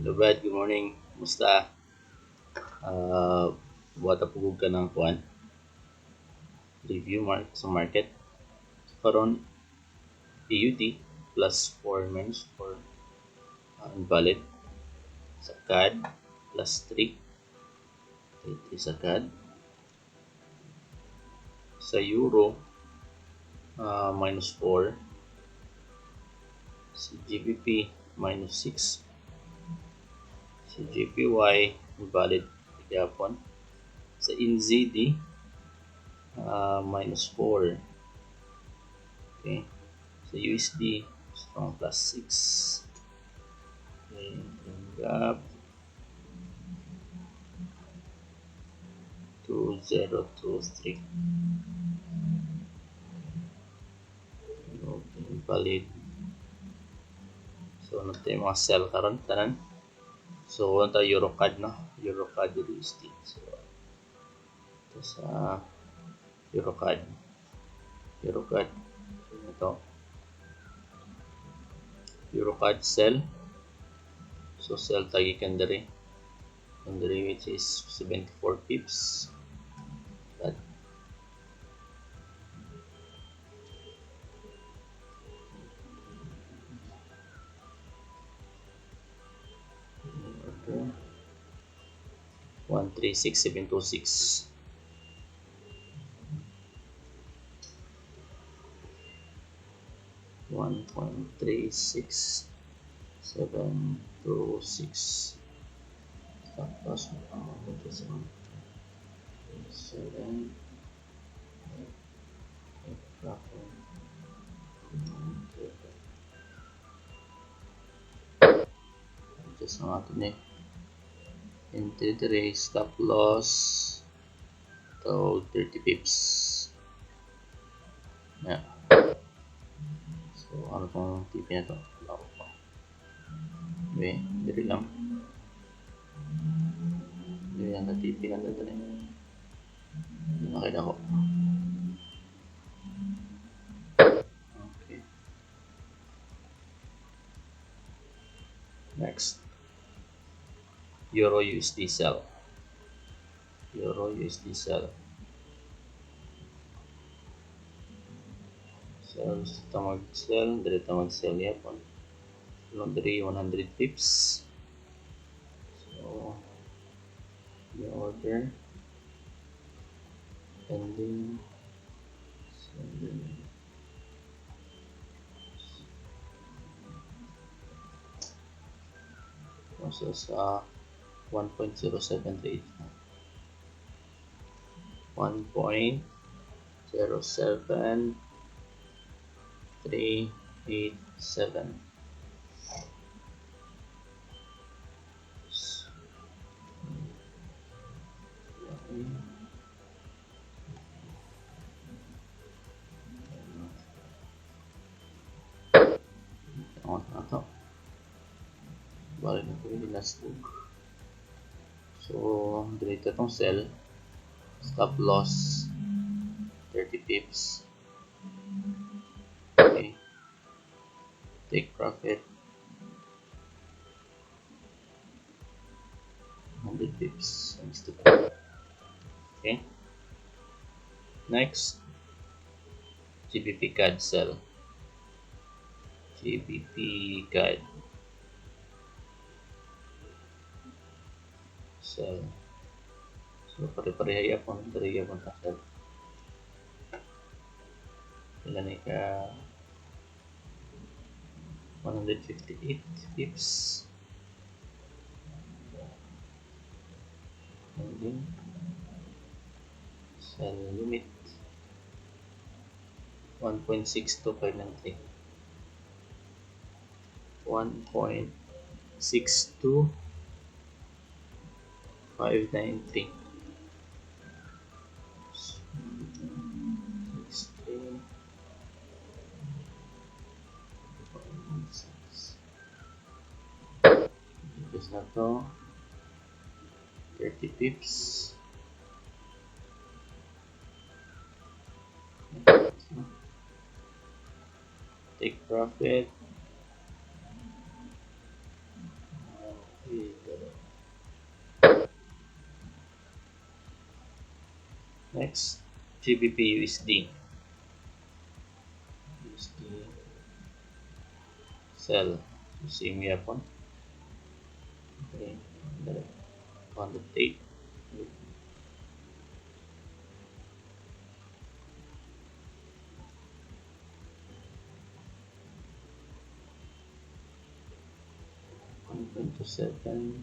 Hello, Brad. Good morning. Kumusta? Buhat pugog ka ng kuan. Review sa market. Karon PUT plus 4 minus 4 invalid. Sa CAD plus 3. 3 sa CAD. Sa Euro minus 4. Sa GBP minus 6. Sa JPY invalid Japan. Sa NZD minus 4. Okay. Sa USD strong plus 6. Okay. Gap 2023. Okay, valid. So, ano tayo mga sell karon tanan. So, ano tayo EuroCAD no? EuroCAD USD. So, ito sa EuroCAD. EuroCAD. So, ito. EuroCAD sell. So, sell tayo ikan diri. Ang diri which is 74 pips. CAD. Order 136726. $1.3676. Tapos seven just ang ato ni entry dire stop loss to 30 pips. Yeah. So ano tong TP na to? Okay, diri lang. Diri lang na TP lang dito rin. Nakita ko. Okay. Next. Euro USD sell. Euro USD sell. Sell tamag sell, diri tamag sell yapon. Laundry 100 pips. So the order pending sending. Process 1.0738. 1.07387. Ito. Balik na ko yung last book. So, dito itong sell. Stop loss 30 pips. Okay. Take profit 100 pips. Okay. Next, GBP CAD sell. GBP CAD sell. So pare-pareha yapon dari yapon ta sell. Ilan ni ka 158 pips. Ending sell limit 1.62593. 1.62593. Just na to 30 pips. Take profit Next, GBP USD. USD sell. So same weapon. Okay, 108. 1.27,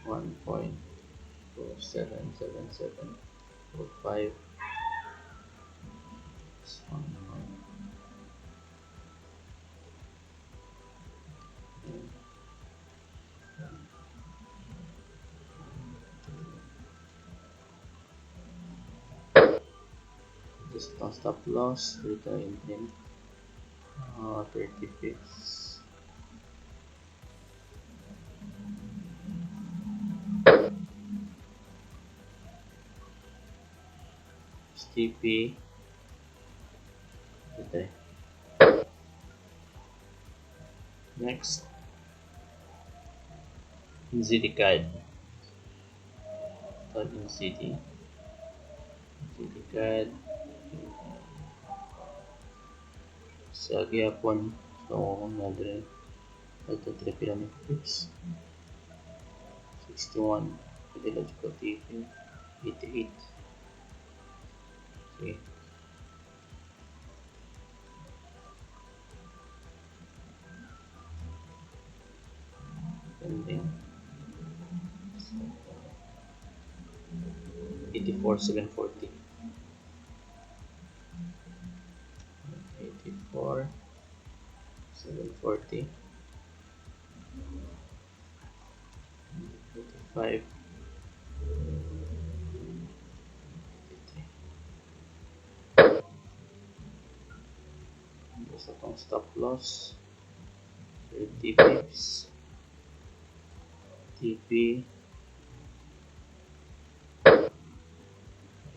1.477745. Just no stop loss, return in 30 pips. STP. Okay. Next, NZD card. NZD. NZD card. Sa gyapon. So, another 3 pyramid pips. 61. Ideological TV. 88. Okay. Pending. 84,740. 84,740. 85. 83. There's a stop loss. 30 pips. TP.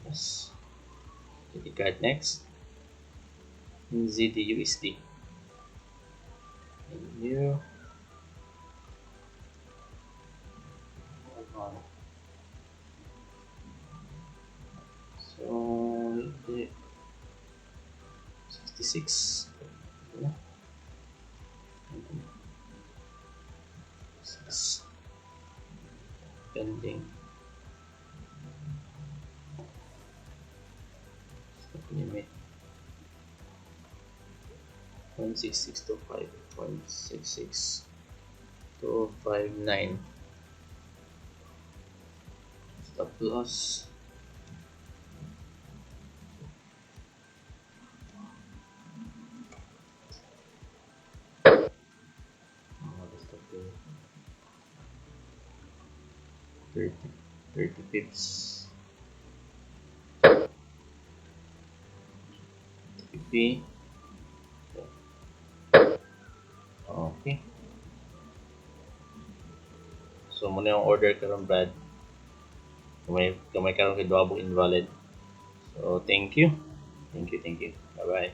Yes. The card next. ZDUSD. New. So the 66. Yeah. 6. Pending. Stop limit. 16625. 166,259. Stop loss. Thirty 30 pips. TP. Okay. So muna yung order karon Brad. Kamay karon kay Duabog invalid. So thank you. Thank you. Bye bye.